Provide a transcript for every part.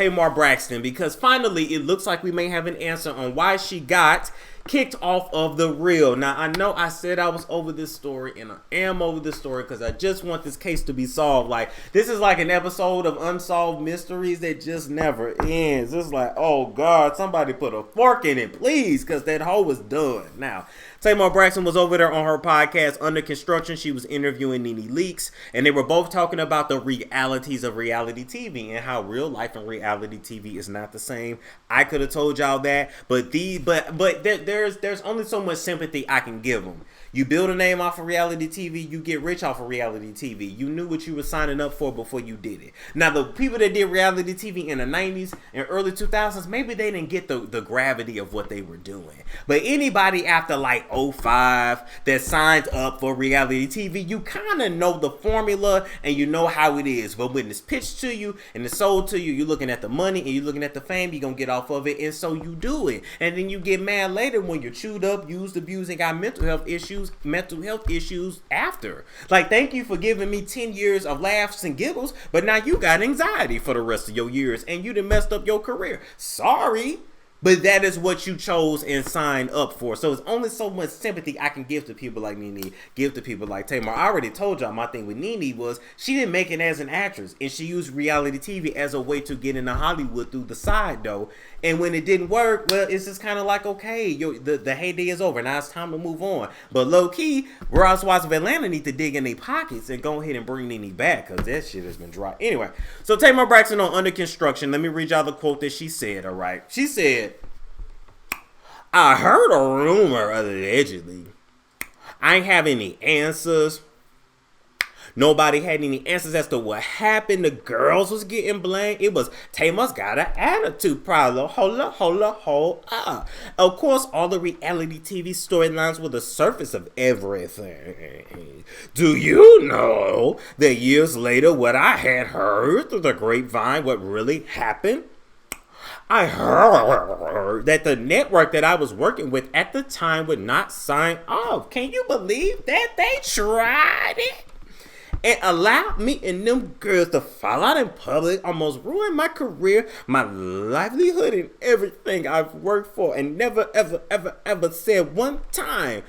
Tamar Braxton, because finally it looks like we may have an answer on why she got kicked off of The Real. Now, I know I said I was over this story, and I am over this story because I just want this case to be solved. Like, this is like an episode of Unsolved Mysteries that just never ends. It's like, oh God, somebody put a fork in it, please, because that hoe was done. Now, Tamar Braxton was over there on her podcast, Under Construction. She was interviewing Nene Leakes, and they were both talking about the realities of reality TV and how real life and reality TV is not the same. I could have told y'all that, but there's only so much sympathy I can give them. You build a name off of reality TV, you get rich off of reality TV. You knew what you were signing up for before you did it. Now, the people that did reality TV in the 90s and early 2000s, maybe they didn't get the gravity of what they were doing. But anybody after like 05 that signed up for reality TV, you kind of know the formula and you know how it is. But when it's pitched to you and it's sold to you, you're looking at the money and you're looking at the fame, you're going to get off of it. And so you do it. And then you get mad later when you're chewed up, used, abused, and got mental health issues after. Like, thank you for giving me 10 years of laughs and giggles, but now you got anxiety for the rest of your years and you done messed up your career. Sorry. But that is what you chose and signed up for. So it's only so much sympathy I can give to people like Nene, give to people like Tamar. I already told y'all my thing with Nene was she didn't make it as an actress. And she used reality TV as a way to get into Hollywood through the side, though. And when it didn't work, well, it's just kind of like, okay, the heyday is over. Now it's time to move on. But low-key, Real Housewives of Atlanta need to dig in their pockets and go ahead and bring Nene back, because that shit has been dry. Anyway, so Tamar Braxton on Under Construction. Let me read y'all the quote that she said, all right? She said, I heard a rumor, allegedly. I ain't have any answers. Nobody had any answers as to what happened. The girls was getting blamed. It was Tamar's got an attitude problem. Hold up. Of course, all the reality TV storylines were the surface of everything. Do you know that years later what I had heard through the grapevine, what really happened? I heard that the network that I was working with at the time would not sign off. Can you believe that? They tried it and allowed me and them girls to fall out in public, almost ruin my career, my livelihood, and everything I've worked for, and never, ever said one time.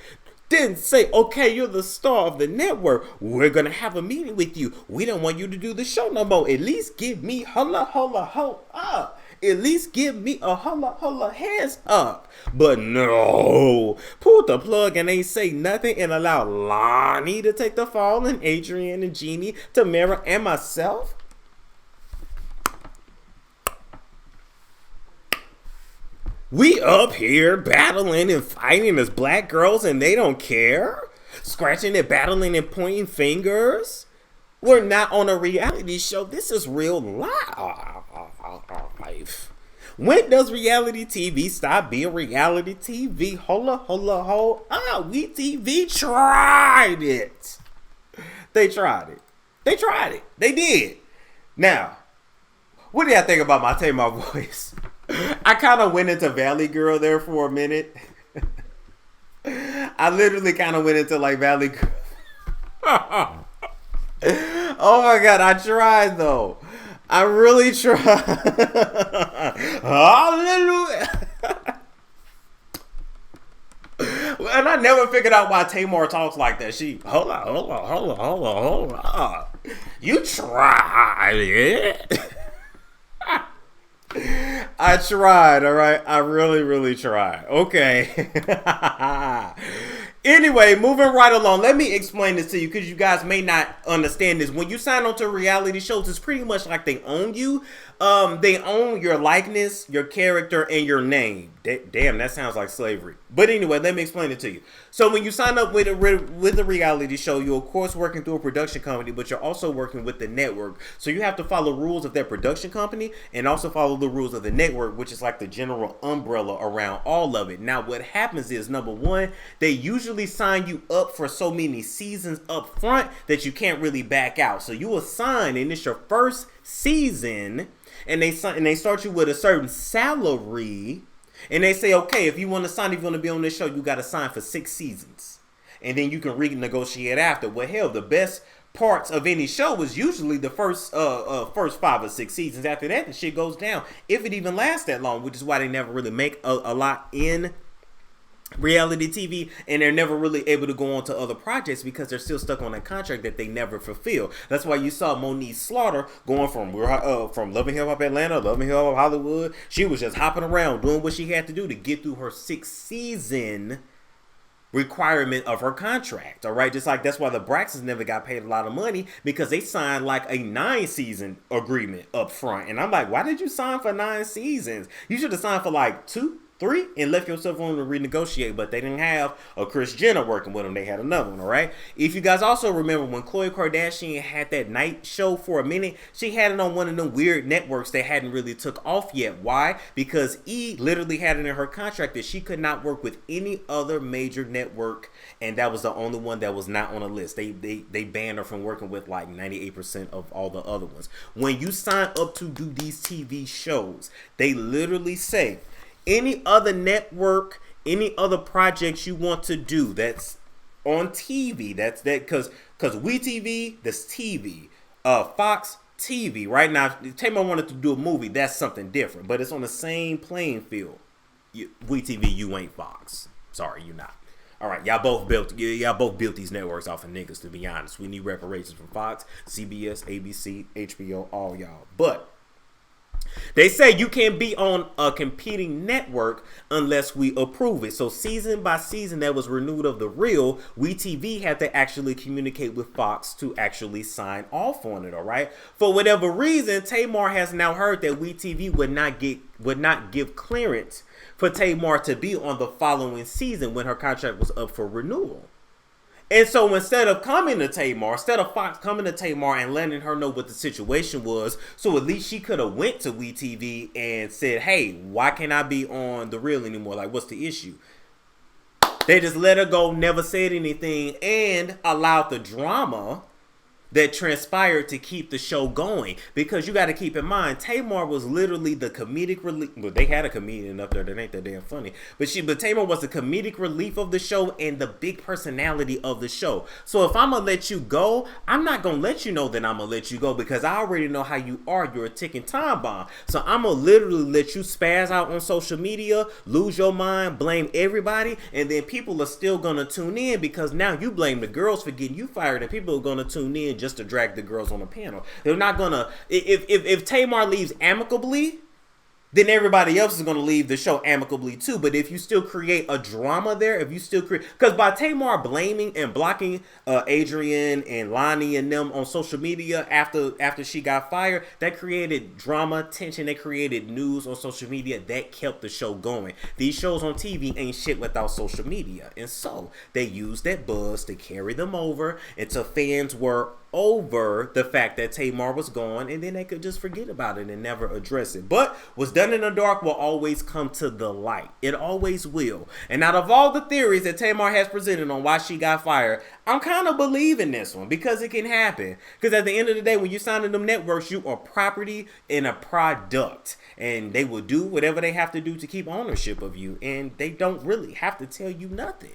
Didn't say, okay, you're the star of the network. We're going to have a meeting with you. We don't want you to do the show no more. At least give me hold up. At least give me a holla hands up. But no, pulled the plug and ain't say nothing and allowed Lonnie to take the fall and Adrian and Jeannie, Tamara and myself. We up here battling and fighting as black girls and they don't care? Scratching and battling and pointing fingers? We're not on a reality show. This is real life. When does reality TV stop being reality TV? Hold up. WeTv tried it. They tried it. They did. Now, what do y'all think about my Tamar voice? I kind of went into Valley Girl there for a minute. I literally kind of went into like Valley Girl. Oh my God, I tried though. I really tried. Hallelujah. And I never figured out why Tamar talks like that. She, hold on. You tried it. I tried, all right? I really tried. Okay. Anyway, moving right along, let me explain this to you because you guys may not understand this. When you sign on to reality shows, it's pretty much like they own you. They own your likeness, your character, and your name. Damn, that sounds like slavery. But anyway, let me explain it to you. So when you sign up with a reality show, you're of course working through a production company, but you're also working with the network. So you have to follow rules of their production company and also follow the rules of the network, which is like the general umbrella around all of it. Now, what happens is, number one, they usually sign you up for so many seasons up front that you can't really back out. So you will sign, and it's your first season, and they start you with a certain salary. And they say, okay, if you want to sign, if you want to be on this show, you got to sign for 6 seasons. And then you can renegotiate after. Well, hell, the best parts of any show is usually the first 5 or 6 seasons. After that, the shit goes down, if it even lasts that long, which is why they never really make a lot in reality TV, and they're never really able to go on to other projects because they're still stuck on that contract that they never fulfill. That's why you saw Monique Slaughter going from Loving Hip Hop Atlanta, Loving Hip Hop Hollywood. She was just hopping around doing what she had to do to get through her 6 season requirement of her contract. All right, just like that's why the Braxtons never got paid a lot of money, because they signed like a 9 season agreement up front. And I'm like, why did you sign for 9 seasons? You should have signed for like 2, 3 and left yourself room to renegotiate. But they didn't have a Kris Jenner working with them. They had another one. All right, if you guys also remember when Khloe Kardashian had that night show for a minute, she had it on one of them weird networks that hadn't really took off yet. Why? Because E literally had it in her contract that she could not work with any other major network, and that was the only one that was not on the list. They banned her from working with like 98% of all the other ones. When you sign up to do these TV shows, they literally say any other network, any other projects you want to do that's on TV, because WeTv, that's TV, Fox TV. Right now, if Tamar wanted to do a movie, that's something different, but it's on the same playing field. WeTv, you ain't Fox. Sorry, you not. All right, y'all both built these networks off of niggas, to be honest. We need reparations from Fox, CBS, ABC, HBO, all y'all. But they say you can't be on a competing network unless we approve it. So season by season that was renewed of The Real, WeTV had to actually communicate with Fox to actually sign off on it, all right? For whatever reason, Tamar has now heard that WeTV would not give clearance for Tamar to be on the following season when her contract was up for renewal. And so instead of Fox coming to Tamar and letting her know what the situation was, so at least she could have went to WeTV and said, hey, why can't I be on The Real anymore? Like, what's the issue? They just let her go, never said anything, and allowed the drama that transpired to keep the show going. Because you got to keep in mind, Tamar was literally the comedic relief. Well, they had a comedian up there that ain't that damn funny, but Tamar was the comedic relief of the show and the big personality of the show. So if I'm gonna let you go, I'm not gonna let you know that I'm gonna let you go, because I already know how you are. You're a ticking time bomb. So I'm gonna literally let you spaz out on social media, lose your mind, blame everybody, and then people are still gonna tune in because now you blame the girls for getting you fired, and people are gonna tune in just to drag the girls on the panel. They're not gonna, if Tamar leaves amicably, then everybody else is going to leave the show amicably too. But if you still create a drama there, if you still create, because by Tamar blaming and blocking Adrian and Lonnie and them on social media after she got fired, that created drama, tension, that created news on social media that kept the show going. These shows on TV ain't shit without social media, and so they used that buzz to carry them over until fans were over the fact that Tamar was gone, and then they could just forget about it and never address it. But what's done in the dark will always come to the light. It always will. And out of all the theories that Tamar has presented on why she got fired, I'm kind of believing this one, because it can happen. Because at the end of the day, when you sign in them networks, you are property and a product, and they will do whatever they have to do to keep ownership of you, and they don't really have to tell you nothing.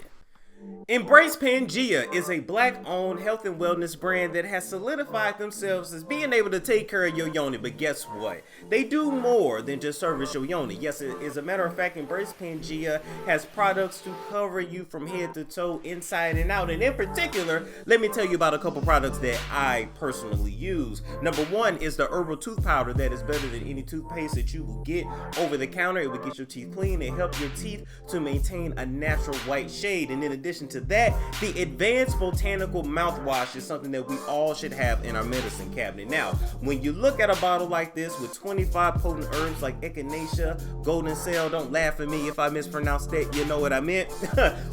Embrace Pangea is a black-owned health and wellness brand that has solidified themselves as being able to take care of your yoni. But guess what? They do more than just service your yoni. Yes, as a matter of fact, Embrace Pangea has products to cover you from head to toe, inside and out. And in particular, let me tell you about a couple products that I personally use. Number one is the herbal tooth powder that is better than any toothpaste that you will get over the counter. It will get your teeth clean and help your teeth to maintain a natural white shade. And in addition to that, the advanced botanical mouthwash is something that we all should have in our medicine cabinet. Now, when you look at a bottle like this with 25 potent herbs like echinacea, golden cell, don't laugh at me if I mispronounce that, you know what I meant.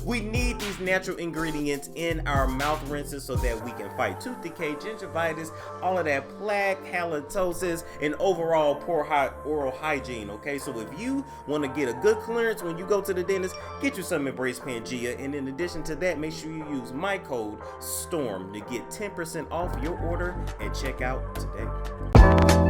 We need these natural ingredients in our mouth rinses so that we can fight tooth decay, gingivitis, all of that plaque, halitosis, and overall poor oral hygiene. Okay, so if you want to get a good clearance when you go to the dentist, get you some Embrace Pangea. And in addition to that, make sure you use my code STORM to get 10% off your order and check out today.